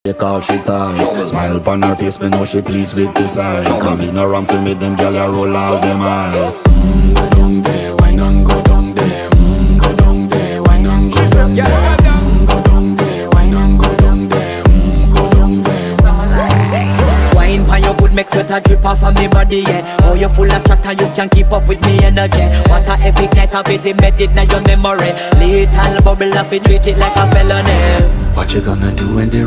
They call she ties. Smile upon her face, me know she pleased with this eyes. Come in around to me, them gyal a roll out them eyes. Go down there, why not go down there? Go down there, why not go down there? Go down there, why not go down there? Go down there. Wine for your good, make sweat a drip off of me body, yeah. Oh, you full of chatter, you can keep up with me energy. What a epic night of it, embedded in your memory. Little bubble of it, treat it like a felony. What you gonna do when they